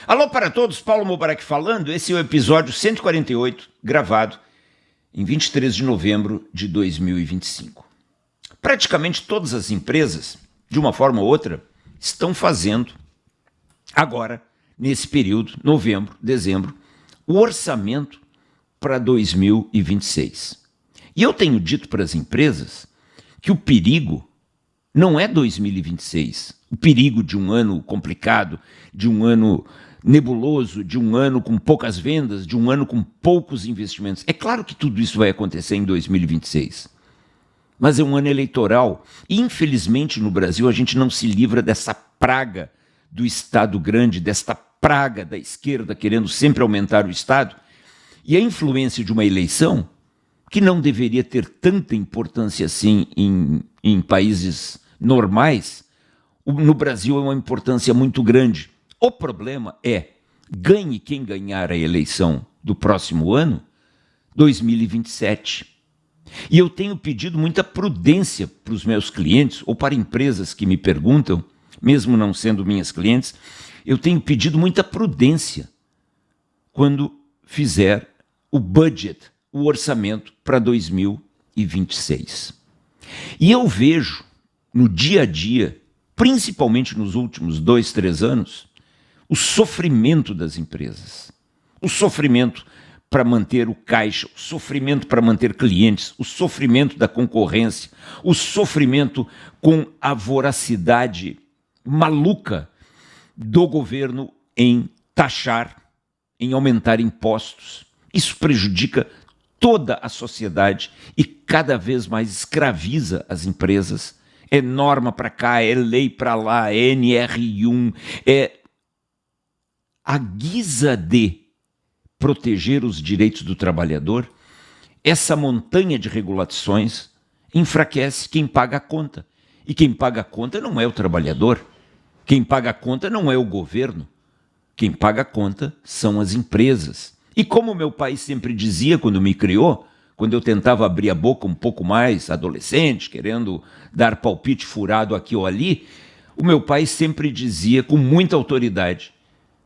Alô para todos, Paulo Mubarak falando. Esse é o episódio 148, gravado em 23 de novembro de 2025. Praticamente todas as empresas, de uma forma ou outra, estão fazendo agora, nesse período, novembro, dezembro, o orçamento para 2026. E eu tenho dito para as empresas que o perigo não é 2026, o perigo de um ano complicado, de um ano nebuloso, de um ano com poucas vendas, de um ano com poucos investimentos. É claro que tudo isso vai acontecer em 2026, mas é um ano eleitoral. E, infelizmente, no Brasil, a gente não se livra dessa praga do Estado grande, desta praga da esquerda querendo sempre aumentar o Estado, e a influência de uma eleição que não deveria ter tanta importância assim em países normais, no Brasil é uma importância muito grande. O problema é, ganhe quem ganhar a eleição do próximo ano, 2027. E eu tenho pedido muita prudência para os meus clientes, ou para empresas que me perguntam, mesmo não sendo minhas clientes, eu tenho pedido muita prudência quando fizer o budget, o orçamento para 2026. E eu vejo no dia a dia, principalmente nos últimos 2, 3 anos, o sofrimento das empresas, o sofrimento para manter o caixa, o sofrimento para manter clientes, o sofrimento da concorrência, o sofrimento com a voracidade maluca do governo em taxar, em aumentar impostos. Isso prejudica toda a sociedade e cada vez mais escraviza as empresas. É norma para cá, é lei para lá, é NR1, é a guisa de proteger os direitos do trabalhador. Essa montanha de regulações enfraquece quem paga a conta. E quem paga a conta não é o trabalhador, quem paga a conta não é o governo, quem paga a conta são as empresas. E como meu pai sempre dizia quando me criou, quando eu tentava abrir a boca um pouco mais, adolescente, querendo dar palpite furado aqui ou ali, o meu pai sempre dizia com muita autoridade: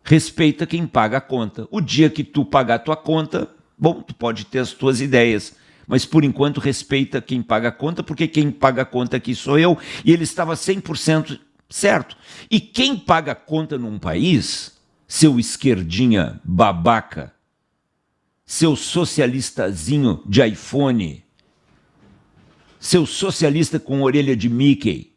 respeita quem paga a conta. O dia que tu pagar a tua conta, bom, tu pode ter as tuas ideias, mas por enquanto respeita quem paga a conta, porque quem paga a conta aqui sou eu. E ele estava 100% certo. E quem paga a conta num país, seu esquerdinha babaca, seu socialistazinho de iPhone, seu socialista com orelha de Mickey,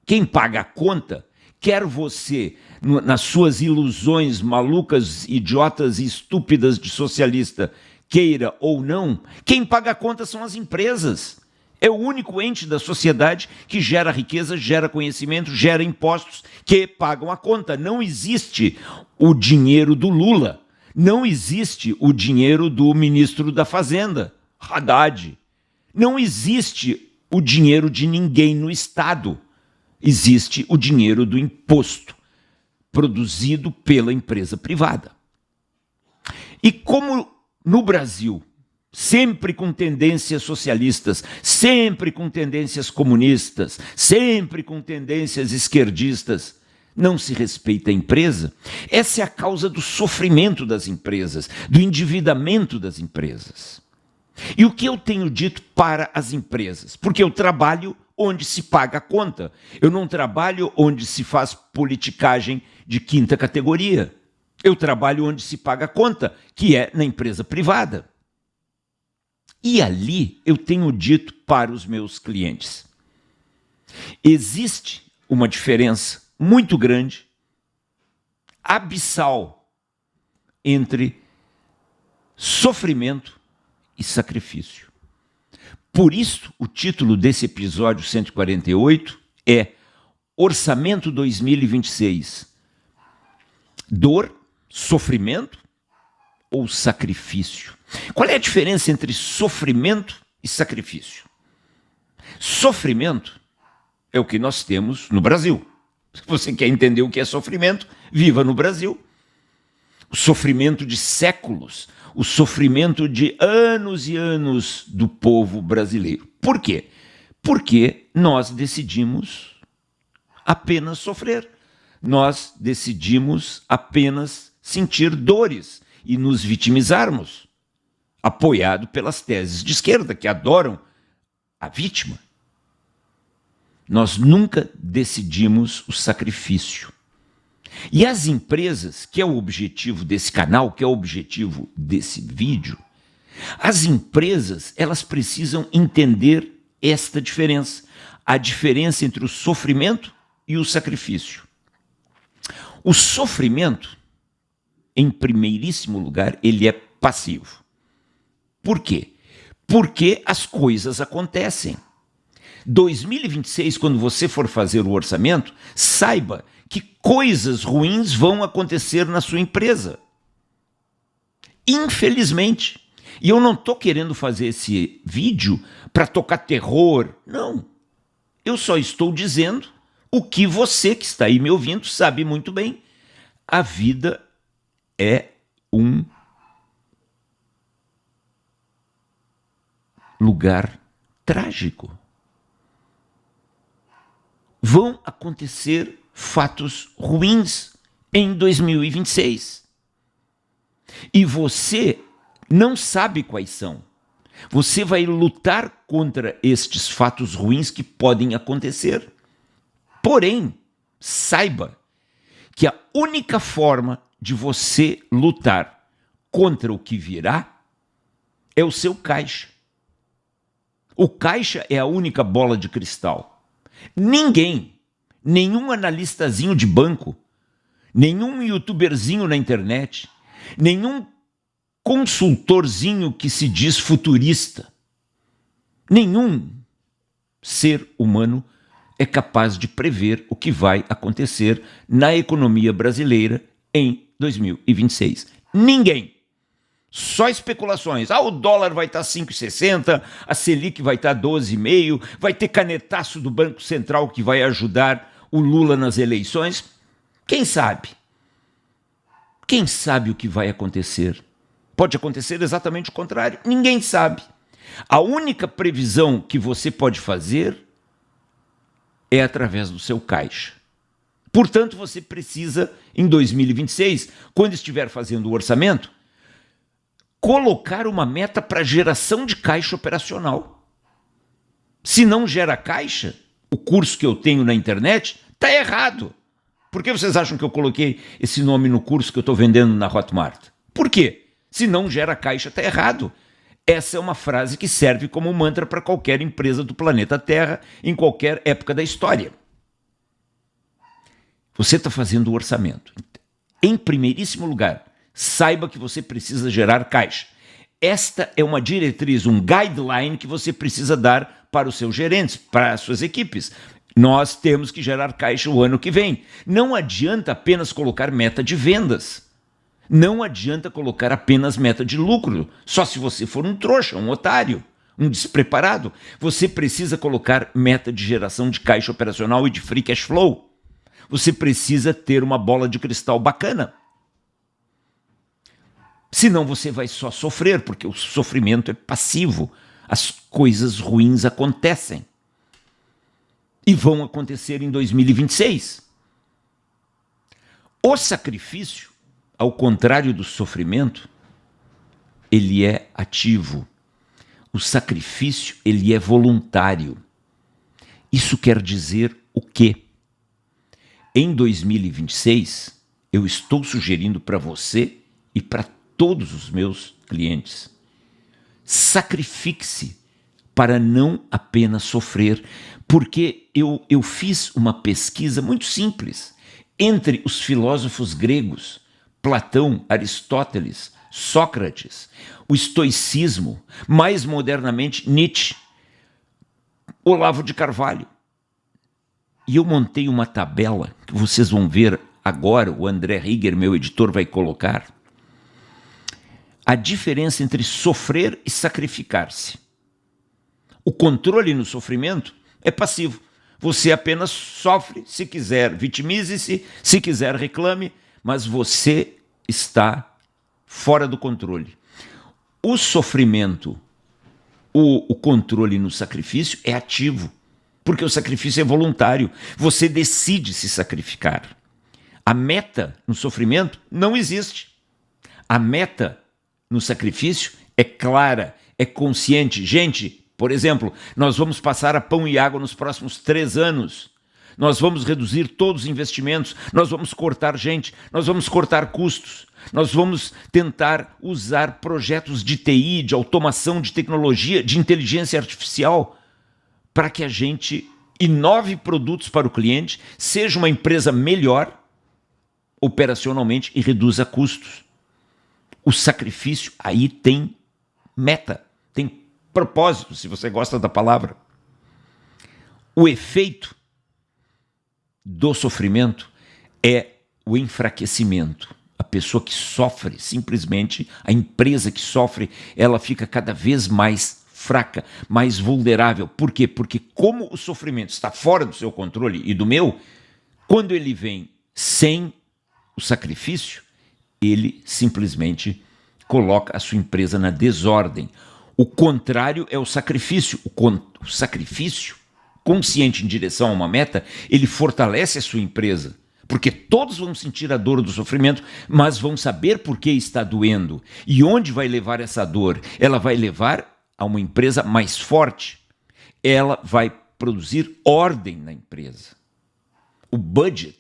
quem paga a conta, quer você, nas suas ilusões malucas, idiotas e estúpidas de socialista, queira ou não, quem paga a conta são as empresas. É o único ente da sociedade que gera riqueza, gera conhecimento, gera impostos que pagam a conta. Não existe o dinheiro do Lula. Não existe o dinheiro do ministro da Fazenda, Haddad. Não existe o dinheiro de ninguém no Estado. Existe o dinheiro do imposto, produzido pela empresa privada. E como no Brasil, sempre com tendências socialistas, sempre com tendências comunistas, sempre com tendências esquerdistas, não se respeita a empresa, essa é a causa do sofrimento das empresas, do endividamento das empresas. E o que eu tenho dito para as empresas? Porque eu trabalho onde se paga a conta. Eu não trabalho onde se faz politicagem de quinta categoria. Eu trabalho onde se paga a conta, que é na empresa privada. E ali eu tenho dito para os meus clientes: existe uma diferença muito grande, abissal, entre sofrimento e sacrifício. Por isso, o título desse episódio 148 é Orçamento 2026. Dor, sofrimento ou sacrifício? Qual é a diferença entre sofrimento e sacrifício? Sofrimento é o que nós temos no Brasil. Se você quer entender o que é sofrimento, viva no Brasil. O sofrimento de séculos, o sofrimento de anos e anos do povo brasileiro. Por quê? Porque nós decidimos apenas sofrer. Nós decidimos apenas sentir dores e nos vitimizarmos, apoiado pelas teses de esquerda que adoram a vítima. Nós nunca decidimos o sacrifício. E as empresas, que é o objetivo desse canal, que é o objetivo desse vídeo, as empresas, elas precisam entender esta diferença, a diferença entre o sofrimento e o sacrifício. O sofrimento, em primeiríssimo lugar, ele é passivo. Por quê? Porque as coisas acontecem. 2026, quando você for fazer o orçamento, saiba que coisas ruins vão acontecer na sua empresa. Infelizmente. E eu não estou querendo fazer esse vídeo para tocar terror. Não. Eu só estou dizendo o que você que está aí me ouvindo sabe muito bem. A vida é um lugar trágico. Vão acontecer fatos ruins em 2026. E você não sabe quais são. Você vai lutar contra estes fatos ruins que podem acontecer. Porém, saiba que a única forma de você lutar contra o que virá é o seu caixa. O caixa é a única bola de cristal. Ninguém, nenhum analistazinho de banco, nenhum youtuberzinho na internet, nenhum consultorzinho que se diz futurista, nenhum ser humano é capaz de prever o que vai acontecer na economia brasileira em 2026. Ninguém. Só especulações. O dólar vai estar 5,60, a Selic vai estar 12,5, vai ter canetaço do Banco Central que vai ajudar o Lula nas eleições. Quem sabe? Quem sabe o que vai acontecer? Pode acontecer exatamente o contrário. Ninguém sabe. A única previsão que você pode fazer é através do seu caixa. Portanto, você precisa, em 2026, quando estiver fazendo o orçamento, colocar uma meta para geração de caixa operacional. Se não gera caixa, o curso que eu tenho na internet está errado. Por que vocês acham que eu coloquei esse nome no curso que eu estou vendendo na Hotmart? Por quê? Se não gera caixa, está errado. Essa é uma frase que serve como mantra para qualquer empresa do planeta Terra em qualquer época da história. Você está fazendo o orçamento. Em primeiríssimo lugar, saiba que você precisa gerar caixa. Esta é uma diretriz, um guideline que você precisa dar para os seus gerentes, para as suas equipes. Nós temos que gerar caixa o ano que vem. Não adianta apenas colocar meta de vendas. Não adianta colocar apenas meta de lucro, só se você for um trouxa, um otário, um despreparado. Você precisa colocar meta de geração de caixa operacional e de free cash flow. Você precisa ter uma bola de cristal bacana. Senão você vai só sofrer, porque o sofrimento é passivo. As coisas ruins acontecem. E vão acontecer em 2026. O sacrifício, ao contrário do sofrimento, ele é ativo. O sacrifício, ele é voluntário. Isso quer dizer o quê? Em 2026, eu estou sugerindo para você e para todos os meus clientes, sacrifique-se para não apenas sofrer, porque eu fiz uma pesquisa muito simples entre os filósofos gregos, Platão, Aristóteles, Sócrates, o estoicismo, mais modernamente Nietzsche, Olavo de Carvalho. E eu montei uma tabela que vocês vão ver agora, o André Rieger, meu editor, vai colocar. A diferença entre sofrer e sacrificar-se. O controle no sofrimento é passivo. Você apenas sofre, se quiser vitimize-se, se quiser reclame, mas você está fora do controle. O sofrimento, o controle no sacrifício é ativo, porque o sacrifício é voluntário. Você decide se sacrificar. A meta no sofrimento não existe. A meta no sacrifício é clara, é consciente. Gente, por exemplo, nós vamos passar a pão e água nos próximos 3 anos. Nós vamos reduzir todos os investimentos, nós vamos cortar gente, nós vamos cortar custos, nós vamos tentar usar projetos de TI, de automação, de tecnologia, de inteligência artificial, para que a gente inove produtos para o cliente, seja uma empresa melhor operacionalmente e reduza custos. O sacrifício aí tem meta, tem propósito, se você gosta da palavra. O efeito do sofrimento é o enfraquecimento. A pessoa que sofre, simplesmente, a empresa que sofre, ela fica cada vez mais fraca, mais vulnerável. Por quê? Porque como o sofrimento está fora do seu controle e do meu, quando ele vem sem o sacrifício, ele simplesmente coloca a sua empresa na desordem. O contrário é o sacrifício. O sacrifício consciente em direção a uma meta, ele fortalece a sua empresa, porque todos vão sentir a dor do sofrimento, mas vão saber por que está doendo. E onde vai levar essa dor? Ela vai levar a uma empresa mais forte. Ela vai produzir ordem na empresa. O budget,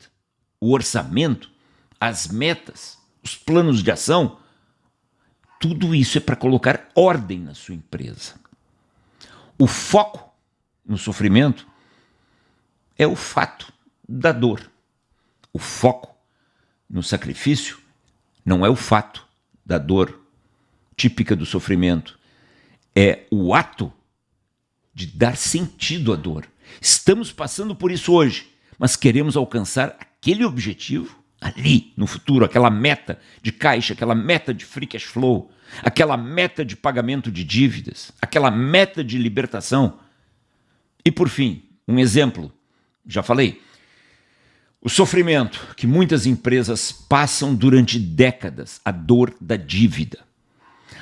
o orçamento, as metas, os planos de ação, tudo isso é para colocar ordem na sua empresa. O foco no sofrimento é o fato da dor. O foco no sacrifício não é o fato da dor típica do sofrimento, é o ato de dar sentido à dor. Estamos passando por isso hoje, mas queremos alcançar aquele objetivo ali no futuro, aquela meta de caixa, aquela meta de free cash flow, aquela meta de pagamento de dívidas, aquela meta de libertação. E por fim, um exemplo, já falei, o sofrimento que muitas empresas passam durante décadas, a dor da dívida,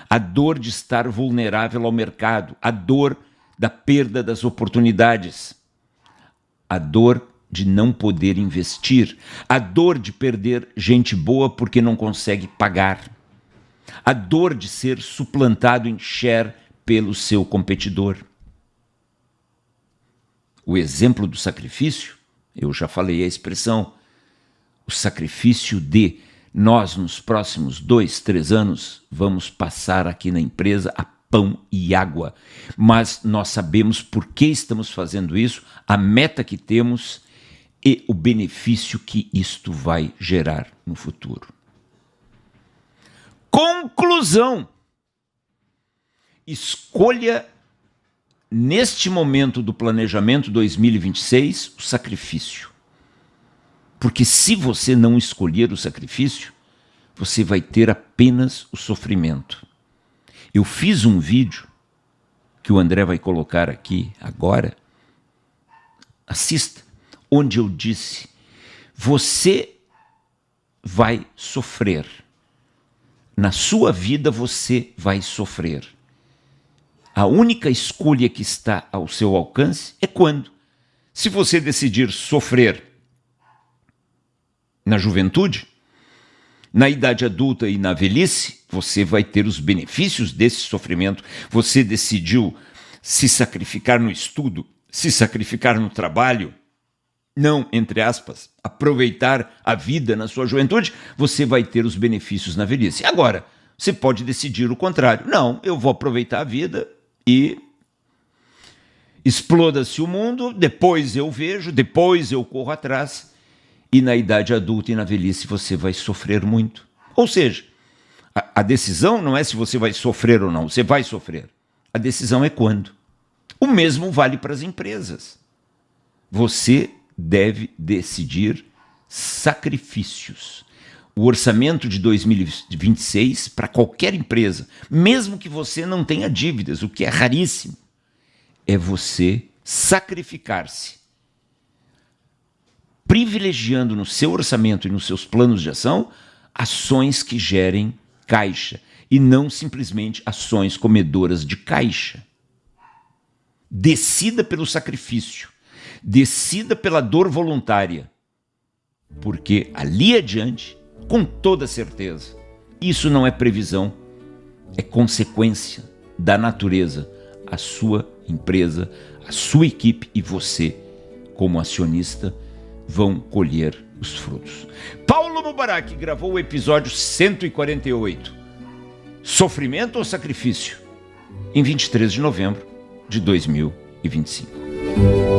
a dor de estar vulnerável ao mercado, a dor da perda das oportunidades, a dor de não poder investir, a dor de perder gente boa porque não consegue pagar, a dor de ser suplantado em share pelo seu competidor. O exemplo do sacrifício, eu já falei a expressão, o sacrifício de nós nos próximos 2, 3 anos vamos passar aqui na empresa a pão e água, mas nós sabemos por que estamos fazendo isso, a meta que temos e o benefício que isto vai gerar no futuro. Conclusão: escolha neste momento do planejamento 2026 o sacrifício. Porque se você não escolher o sacrifício, você vai ter apenas o sofrimento. Eu fiz um vídeo que o André vai colocar aqui agora, assista, onde eu disse, você vai sofrer. Na sua vida você vai sofrer. A única escolha que está ao seu alcance é quando. Se você decidir sofrer na juventude, na idade adulta e na velhice, você vai ter os benefícios desse sofrimento. Você decidiu se sacrificar no estudo, se sacrificar no trabalho, não, entre aspas, aproveitar a vida na sua juventude, você vai ter os benefícios na velhice. Agora, você pode decidir o contrário. Não, eu vou aproveitar a vida e exploda-se o mundo, depois eu vejo, depois eu corro atrás, e na idade adulta e na velhice você vai sofrer muito. Ou seja, a decisão não é se você vai sofrer ou não, você vai sofrer. A decisão é quando. O mesmo vale para as empresas. Você deve decidir sacrifícios. O orçamento de 2026 para qualquer empresa, mesmo que você não tenha dívidas, o que é raríssimo, é você sacrificar-se, privilegiando no seu orçamento e nos seus planos de ação ações que gerem caixa e não simplesmente ações comedoras de caixa. Decida pelo sacrifício, decida pela dor voluntária porque ali adiante, com toda certeza, isso não é previsão, é consequência da natureza. A sua empresa, a sua equipe e você, como acionista, vão colher os frutos. Paulo Mubarak gravou o episódio 148, Sofrimento ou Sacrifício, em 23 de novembro de 2025.